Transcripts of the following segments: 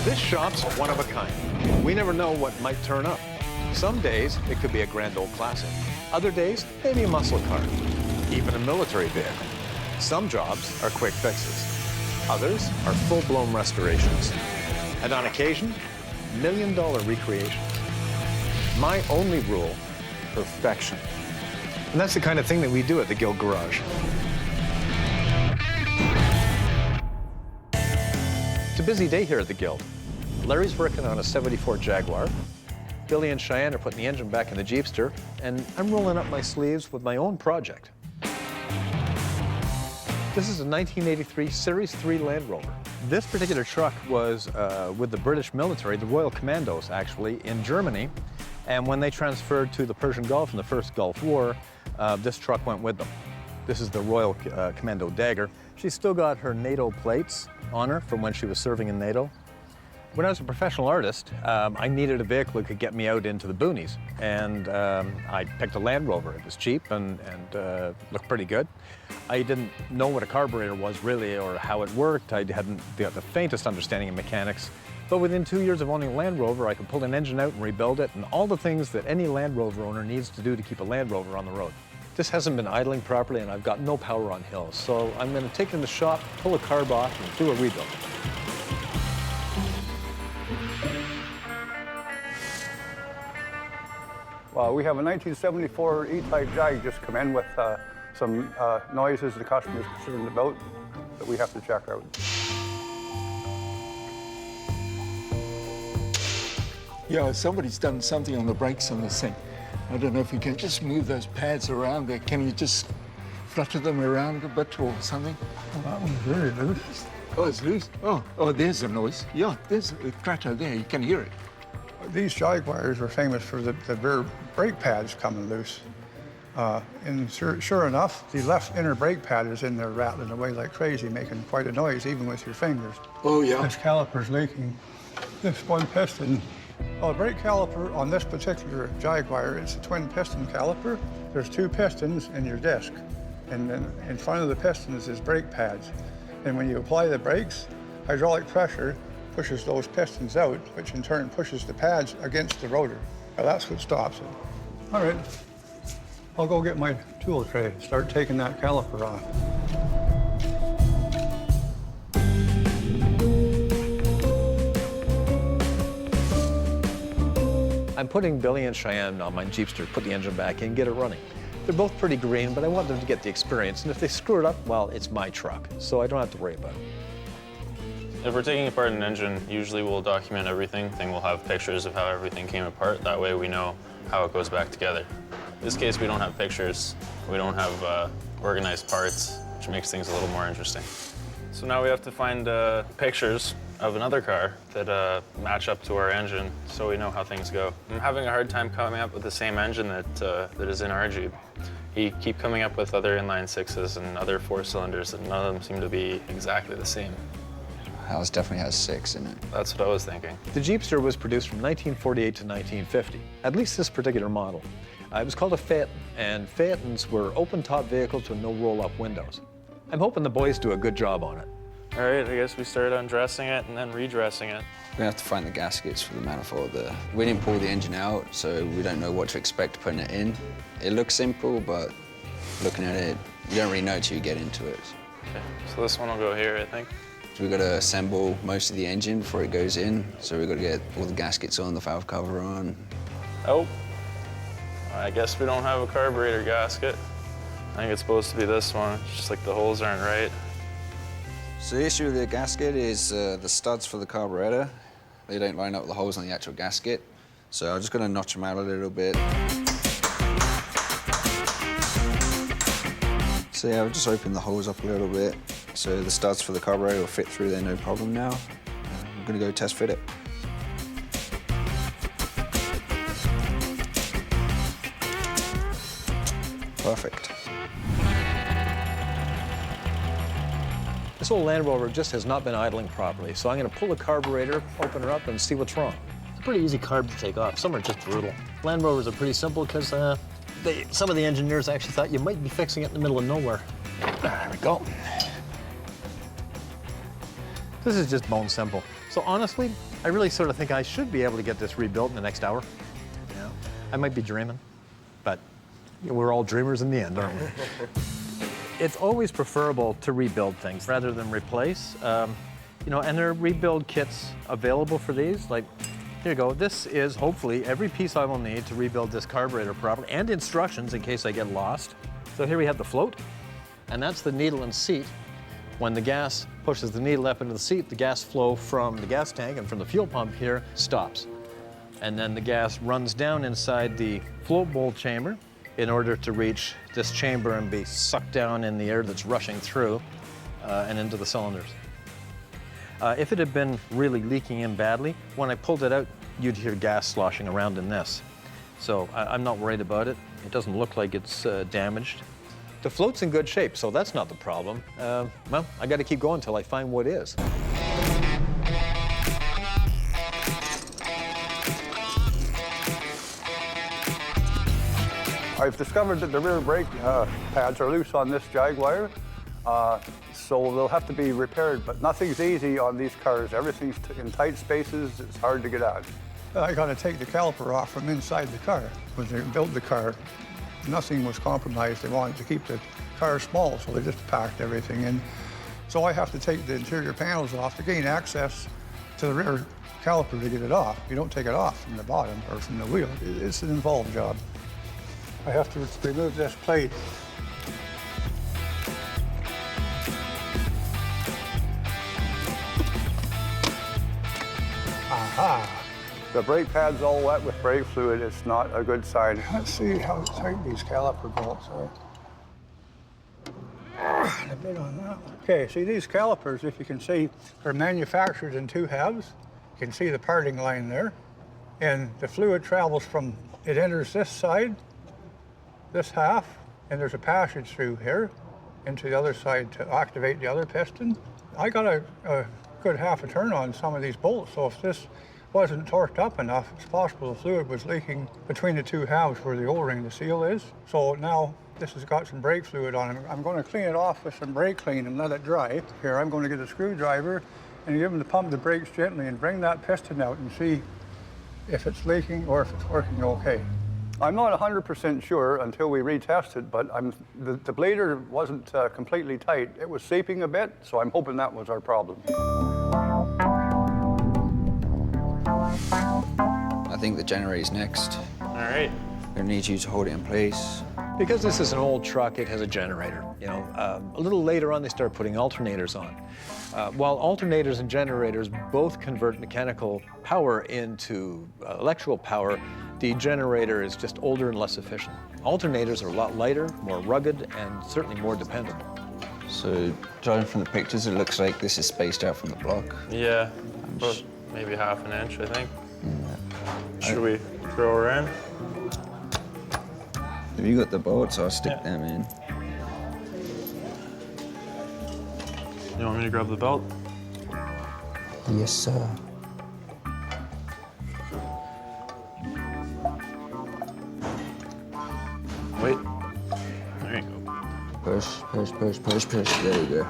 This shop's one of a kind. We never know what might turn up. Some days, it could be a grand old classic. Other days, maybe a muscle car, even a military vehicle. Some jobs are quick fixes. Others are full-blown restorations. And on occasion, million-dollar recreations. My only rule, perfection. And that's the kind of thing that we do at the Guild Garage. It's a busy day here at the Guild. Larry's working on a '74 Jaguar. Billy and Cheyenne are putting the engine back in the Jeepster, and I'm rolling up my sleeves with my own project. This is a 1983 Series 3 Land Rover. This particular truck was with the British military, the Royal Commandos, actually, in Germany. And when they transferred to the Persian Gulf in the First Gulf War, this truck went with them. This is the Royal Commando Dagger. She's still got her NATO plates on her from when she was serving in NATO. When I was a professional artist, I needed a vehicle that could get me out into the boonies. And I picked a Land Rover. It was cheap and looked pretty good. I didn't know what a carburetor was really or how it worked. I hadn't got the faintest understanding of mechanics. But within 2 years of owning a Land Rover, I could pull an engine out and rebuild it, and all the things that any Land Rover owner needs to do to keep a Land Rover on the road. This hasn't been idling properly, and I've got no power on hills. So I'm going to take it in the shop, pull a carb off, and do a rebuild. Well, we have a 1974 E-Type Jag just come in with some noises the customer's concerned about that we have to check out. Yeah, somebody's done something on the brakes on this thing. I don't know if you can just move those pads around there. Can you just flutter them around a bit or something? Well, that one's very loose. Oh, it's loose? Oh, there's a noise. Yeah, there's a clatter there. You can hear it. These Jaguars were famous for the rear brake pads coming loose. And sure enough, the left inner brake pad is in there rattling away like crazy, making quite a noise, even with your fingers. Oh, yeah. This caliper's leaking. This one piston. Well, the brake caliper on this particular Jaguar, it's a twin piston caliper. There's two pistons in your disc. And then in front of the pistons is brake pads. And when you apply the brakes, hydraulic pressure pushes those pistons out, which in turn pushes the pads against the rotor. Now, that's what stops it. All right, I'll go get my tool tray and start taking that caliper off. I'm putting Billy and Cheyenne on my Jeepster, put the engine back in, get it running. They're both pretty green, but I want them to get the experience. And if they screw it up, well, it's my truck, so I don't have to worry about it. If we're taking apart an engine, usually we'll document everything. Then we'll have pictures of how everything came apart. That way we know how it goes back together. In this case, we don't have pictures. We don't have organized parts, which makes things a little more interesting. So now we have to find pictures of another car that match up to our engine so we know how things go. I'm having a hard time coming up with the same engine that is in our Jeep. You keep coming up with other inline sixes and other 4-cylinders, and none of them seem to be exactly the same. Ours definitely has 6 in it. That's what I was thinking. The Jeepster was produced from 1948 to 1950, at least this particular model. It was called a Phaeton, and Phaetons were open-top vehicles with no roll-up windows. I'm hoping the boys do a good job on it. All right, I guess we started undressing it and then redressing it. We have to find the gaskets for the manifold. We didn't pull the engine out, so we don't know what to expect putting it in. It looks simple, but looking at it, you don't really know till you get into it. Okay, so this one will go here, I think. So we've got to assemble most of the engine before it goes in, so we've got to get all the gaskets on, the valve cover on. Oh, I guess we don't have a carburetor gasket. I think it's supposed to be this one, it's just like the holes aren't right. So the issue with the gasket is the studs for the carburetor. They don't line up with the holes on the actual gasket. So I'm just going to notch them out a little bit. So yeah, I've just opened the holes up a little bit. So the studs for the carburetor will fit through there no problem now. I'm going to go test fit it. Perfect. This old Land Rover just has not been idling properly, so I'm going to pull the carburetor, open her up, and see what's wrong. It's a pretty easy carb to take off. Some are just brutal. Land Rovers are pretty simple because some of the engineers actually thought you might be fixing it in the middle of nowhere. There we go. This is just bone simple. So honestly, I really sort of think I should be able to get this rebuilt in the next hour. You know, I might be dreaming, but we're all dreamers in the end, aren't we? It's always preferable to rebuild things rather than replace. You know, and there are rebuild kits available for these. Like, here you go. This is hopefully every piece I will need to rebuild this carburetor properly, and instructions in case I get lost. So here we have the float, and that's the needle and seat. When the gas pushes the needle up into the seat, the gas flow from the gas tank and from the fuel pump here stops. And then the gas runs down inside the float bowl chamber in order to reach this chamber and be sucked down in the air that's rushing through and into the cylinders. If it had been really leaking in badly, when I pulled it out, you'd hear gas sloshing around in this. So I'm not worried about it. It doesn't look like it's damaged. The float's in good shape, so that's not the problem. Well, I got to keep going until I find what is. I've discovered that the rear brake pads are loose on this Jaguar, so they'll have to be repaired, but nothing's easy on these cars. Everything's in tight spaces, it's hard to get out. I got to take the caliper off from inside the car. When they built the car, nothing was compromised. They wanted to keep the car small, so they just packed everything in. So I have to take the interior panels off to gain access to the rear caliper to get it off. You don't take it off from the bottom or from the wheel. It's an involved job. I have to remove this plate. Aha! The brake pad's all wet with brake fluid. It's not a good sign. Let's see how tight these caliper bolts are. A bit on that one. Okay, see these calipers, if you can see, are manufactured in two halves. You can see the parting line there. And the fluid travels from, it enters this side, this half, and there's a passage through here into the other side to activate the other piston. I got a good half a turn on some of these bolts, so if this wasn't torqued up enough, it's possible the fluid was leaking between the two halves where the O-ring, the seal is. So now this has got some brake fluid on it. I'm going to clean it off with some brake clean and let it dry. Here, I'm going to get a screwdriver and give them to pump the brakes gently and bring that piston out and see if it's leaking or if it's working okay. I'm not 100% sure until we retest it, but the blader wasn't completely tight. It was seeping a bit, so I'm hoping that was our problem. I think the generator's next. All right. I'm gonna need you to hold it in place. Because this is an old truck, it has a generator. You know, a little later on, they start putting alternators on. While alternators and generators both convert mechanical power into electrical power, the generator is just older and less efficient. Alternators are a lot lighter, more rugged, and certainly more dependable. So, judging from the pictures, it looks like this is spaced out from the block. Yeah, about maybe half an inch, I think. Should we throw her in? Have you got the bolts? I'll stick them in. You want me to grab the belt? Yes, sir. Wait. There you go. Push, push, push, push, push. There you go.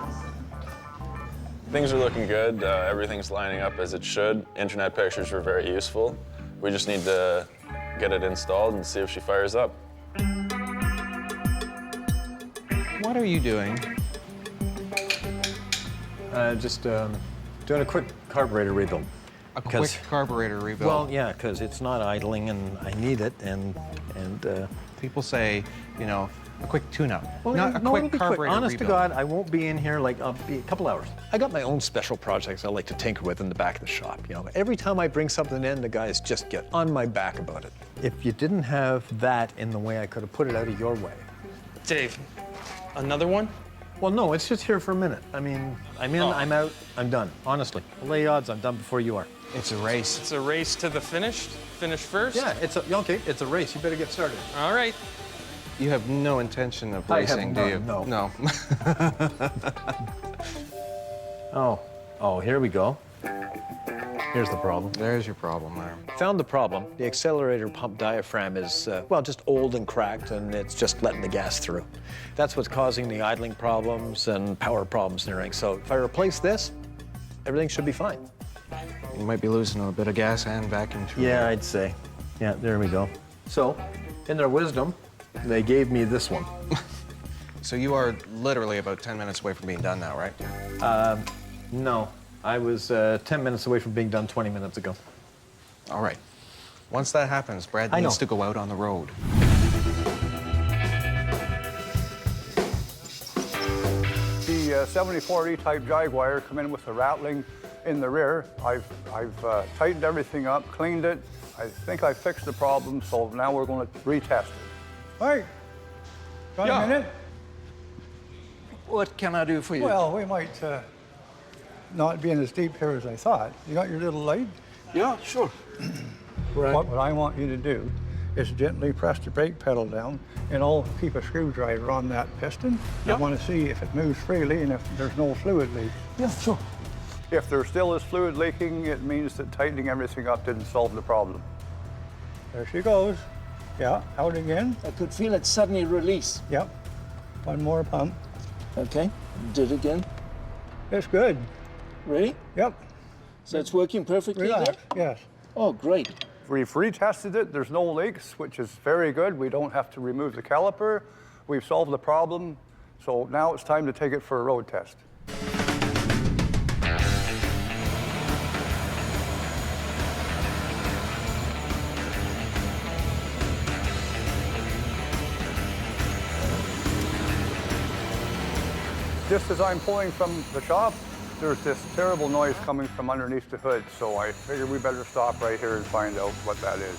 Things are looking good. Everything's lining up as it should. Internet pictures were very useful. We just need to get it installed and see if she fires up. What are you doing? Just doing a quick carburetor rebuild. A quick carburetor rebuild? Well, yeah, because it's not idling and I need it, and people say, you know, a quick tune-up, well, not a no, quick it'll be carburetor Honest rebuild. to God, I won't be in here, like, I'll be a couple hours. I got my own special projects I like to tinker with in the back of the shop, you know. Every time I bring something in, the guys just get on my back about it. If you didn't have that in the way, I could have put it out of your way. Dave, another one? Well, no, it's just here for a minute. I mean, I'm in, I'm out, I'm done. Honestly, lay odds, I'm done before you are. It's a race. It's a race to the finish? Finish first? Yeah, okay, it's a race. You better get started. All right. You have no intention of I have racing, do you? none, no. No. Oh, here we go. Here's the problem. There's your problem there. Found the problem. The accelerator pump diaphragm is, well, just old and cracked, and it's just letting the gas through. That's what's causing the idling problems and power problems and everything. So if I replace this, everything should be fine. You might be losing a bit of gas and vacuum too. Yeah, I'd say. Yeah, there we go. So, in their wisdom, they gave me this one. So you are literally about 10 minutes away from being done now, right? No, I was 10 minutes away from being done 20 minutes ago. All right. Once that happens, Brad I needs know. to go out on the road. The 74 E-type Jaguar come in with a rattling in the rear. I've tightened everything up, cleaned it. I think I fixed the problem, so now we're going to retest it. Hey, got a minute? What can I do for you? Well, we might not be in as deep here as I thought. You got your little light? Yeah, sure. Right. What I want you to do is gently press the brake pedal down, and I'll keep a screwdriver on that piston. I want to see if it moves freely and if there's no fluid leak. Yeah, sure. If there still is fluid leaking, it means that tightening everything up didn't solve the problem. There she goes. Yeah, out again. I could feel it suddenly release. Yep. One more pump. Okay, did it again. It's good. Ready? Yep. So it's working perfectly Relax. there? Yes. Oh, great. We've retested it. There's no leaks, which is very good. We don't have to remove the caliper. We've solved the problem. So now it's time to take it for a road test. Just as I'm pulling from the shop, there's this terrible noise coming from underneath the hood, so I figured we better stop right here and find out what that is.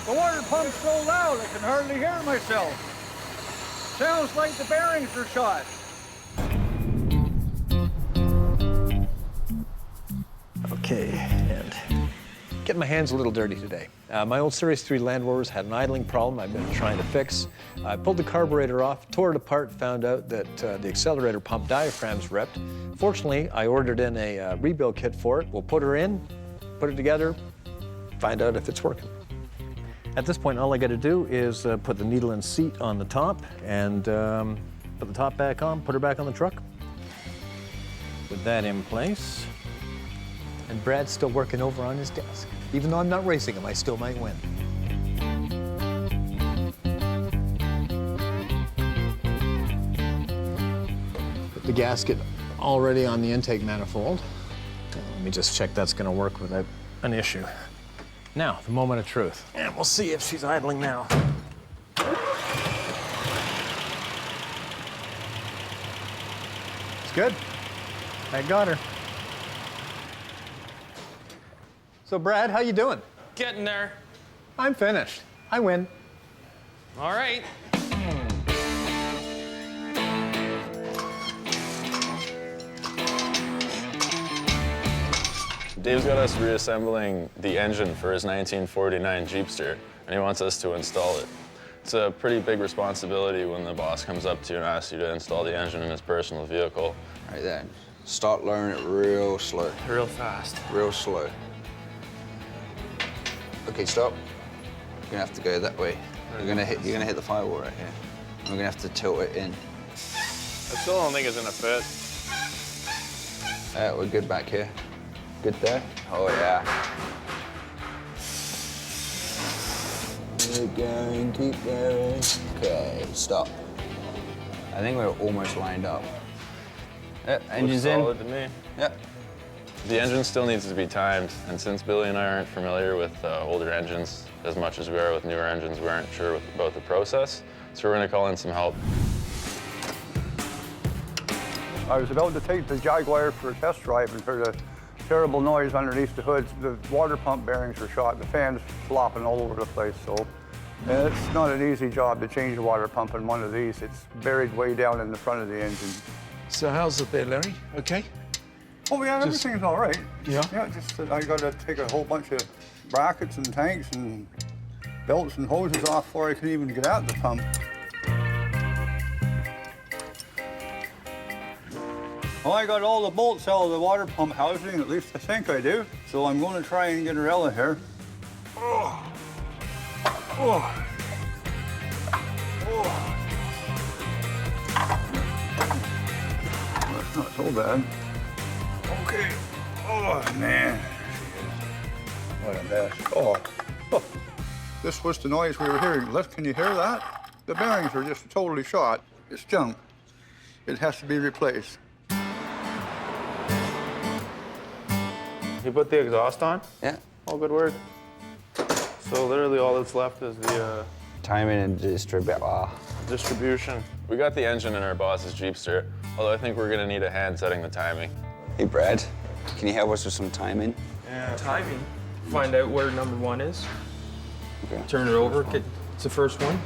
The water pump's so loud I can hardly hear myself. Sounds like the bearings are shot. Okay, and getting my hands a little dirty today. My old Series 3 Land Rovers had an idling problem I've been trying to fix. I pulled the carburetor off, tore it apart, found out that the accelerator pump diaphragm's ripped. Fortunately, I ordered in a rebuild kit for it. We'll put her in, put it together, find out if it's working. At this point, all I got to do is put the needle and seat on the top and put the top back on, put her back on the truck. Put that in place. And Brad's still working over on his desk. Even though I'm not racing him, I still might win. Put the gasket already on the intake manifold. Let me just check that's gonna work without an issue. Now, the moment of truth. And we'll see if she's idling now. It's good. I got her. So, Brad, how you doing? Getting there. I'm finished. I win. All right. Dave's got us reassembling the engine for his 1949 Jeepster, and he wants us to install it. It's a pretty big responsibility when the boss comes up to you and asks you to install the engine in his personal vehicle. Right there. Start lowering it real slow. Real fast. Real slow. Okay, stop. You're gonna have to go that way. You're gonna hit the firewall right here. And we're gonna have to tilt it in. I still don't think it's gonna fit. We're good back here. Good there? Oh yeah. Keep going, keep going. Okay, stop. I think we're almost lined up. Yep, engine's in. Solid to me. Yep. The engine still needs to be timed, and since Billy and I aren't familiar with older engines as much as we are with newer engines, we aren't sure about the process, so we're gonna call in some help. I was about to take the Jaguar for a test drive and heard a terrible noise underneath the hood. The water pump bearings were shot, the fan's flopping all over the place, so. And it's not an easy job to change a water pump in one of these. It's buried way down in the front of the engine. So how's it there, Larry? Okay? Oh yeah, everything's all right. Yeah? Yeah, just that I got to take a whole bunch of brackets and tanks and belts and hoses off before I can even get at the pump. Well, I got all the bolts out of the water pump housing, at least I think I do. So I'm going to try and get her out of here. Oh. Oh. Oh. That's not so bad. Okay. Oh, man. What a mess. Oh. This was the noise we were hearing. Can you hear that? The bearings are just totally shot. It's junk. It has to be replaced. You put the exhaust on? Yeah. All good work. So literally all that's left is the Timing and distribution. distribution. We got the engine in our boss's Jeepster, although I think we're gonna need a hand setting the timing. Hey, Brad, can you help us with some timing? Yeah. Timing. Find out where number 1 is. Okay. Turn it over. It's the first one.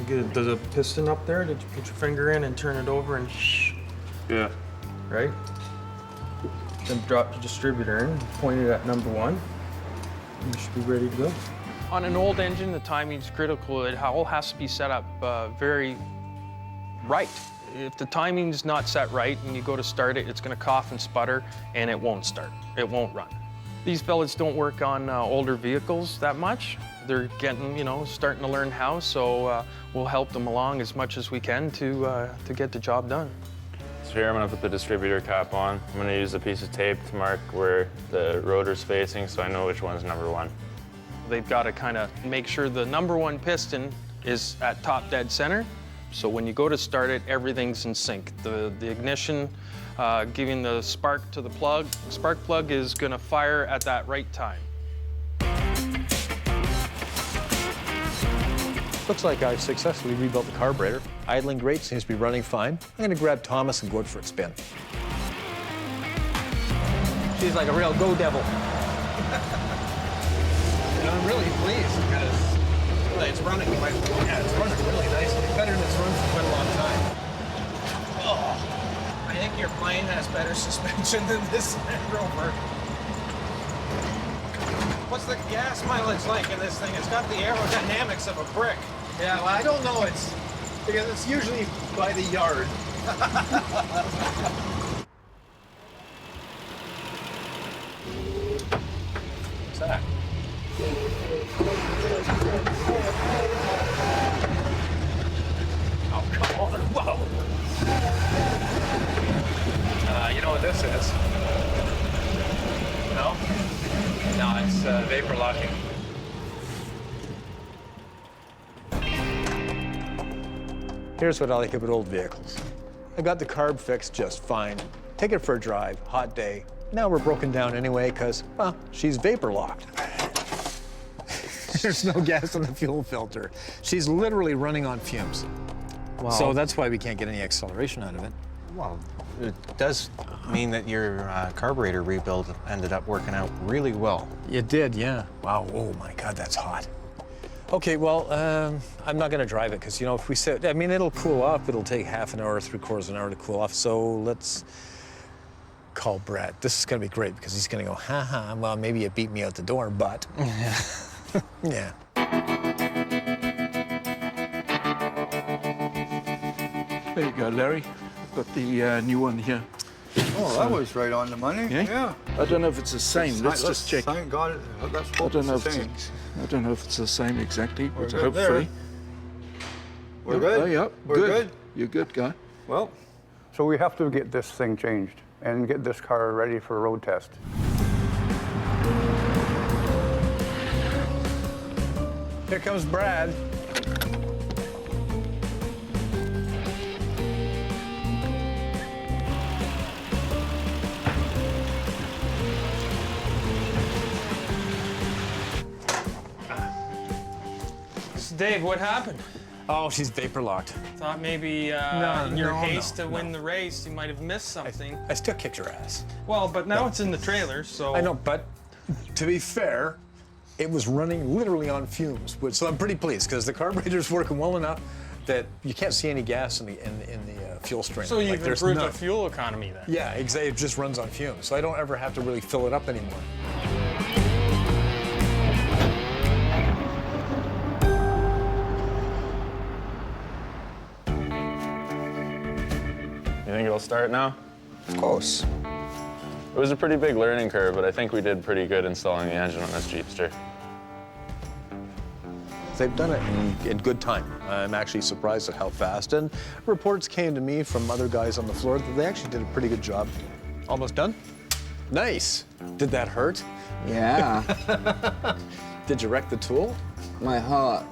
There's a piston up there. Did you put your finger in and turn it over and Yeah. right? Then drop the distributor in, point it at number 1. And you should be ready to go. On an old engine, the timing's critical. It all has to be set up very right. If the timing's not set right and you go to start it, it's gonna cough and sputter and it won't start. It won't run. These fellas don't work on older vehicles that much. They're getting, starting to learn how, so we'll help them along as much as we can to get the job done. So here I'm gonna put the distributor cap on. I'm gonna use a piece of tape to mark where the rotor's facing so I know which one's number 1. They've got to kind of make sure the number 1 piston is at top dead center. So when you go to start it, everything's in sync. The ignition, giving the spark to the plug. Spark plug is going to fire at that right time. Looks like I've successfully rebuilt the carburetor. Idling great, seems to be running fine. I'm gonna grab Thomas and go out for a spin. She's like a real go devil. And I'm really pleased because it's running it's running really nicely. Better than it's run for quite a long time. I think your plane has better suspension than this Land Rover. What's the gas mileage like in this thing? It's got the aerodynamics of a brick. Yeah, well, I don't know. It's because it's usually by the yard. What's that? Oh, come on. Whoa. You know what this is? No? No, it's vapor locking. Here's what I like about old vehicles. I got the carb fixed just fine. Take it for a drive, hot day. Now we're broken down anyway because, well, she's vapor locked. There's no gas in the fuel filter. She's literally running on fumes. Wow. So that's why we can't get any acceleration out of it. Well, it does mean that your carburetor rebuild ended up working out really well. It did, yeah. Wow, oh my God, that's hot. Okay, well, I'm not gonna drive it because, if we sit, it'll cool off. It'll take half an hour or 3/4 an hour to cool off. So let's call Brett. This is gonna be great because he's gonna go, ha, well, maybe you beat me out the door, but. Yeah. There you go, Larry. I've got the new one here. Oh, that was right on the money. Yeah? I don't know if it's the same. Let's just check. Thank God. That's I don't know if the same. I don't know if it's the same exactly, but good hopefully. We're good? Oh, yeah. We're good? You're good, guy. Well, so we have to get this thing changed and get this car ready for a road test. Here comes Brad. Dave, what happened? Oh, she's vapor locked. Thought maybe in your haste to win the race, you might have missed something. I still kicked her ass. Well, but now it's in the trailer, so. I know, but to be fair, it was running literally on fumes, so I'm pretty pleased because the carburetor's working well enough that you can't see any gas in the fuel stream. So you've there's improved none. the fuel economy then? Yeah, exactly. It just runs on fumes, so I don't ever have to really fill it up anymore. You think it'll start now? Of course. It was a pretty big learning curve, but I think we did pretty good installing the engine on this Jeepster. They've done it in good time. I'm actually surprised at how fast. And reports came to me from other guys on the floor that they actually did a pretty good job. Almost done? Nice. Did that hurt? Yeah, Did you wreck the tool? my heart.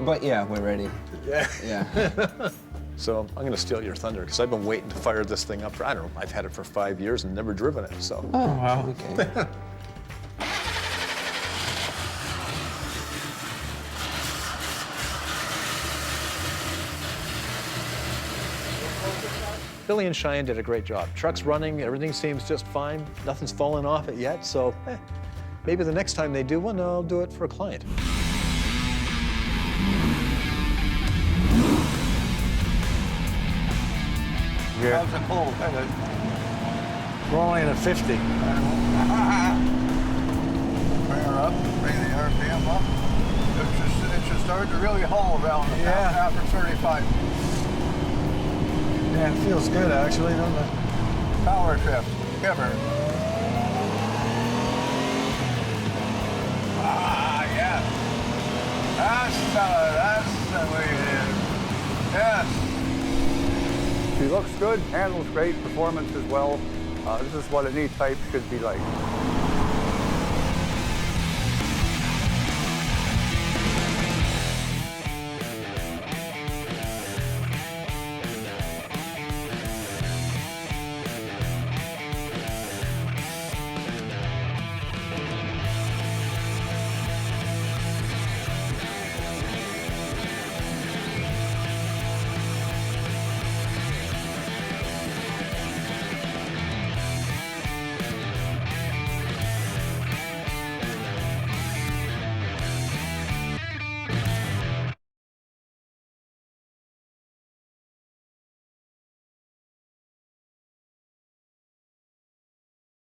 But yeah, we're ready. Yeah. Yeah. So I'm going to steal your thunder because I've been waiting to fire this thing up for, I don't know, I've had it for 5 years and never driven it, so. Oh, wow. Okay. Billy and Cheyenne did a great job. Truck's running, everything seems just fine. Nothing's fallen off it yet, so maybe the next time they do one, I'll do it for a client. How's it pull? We're only at 50. Bring her up, bring the RPM up. It should start to really haul around after 35. Yeah, it feels good actually, doesn't it? Power shift, give her. Yeah. That's the way it is. Yes. She looks good, handles great, performance as well. This is what an E-Type should be like.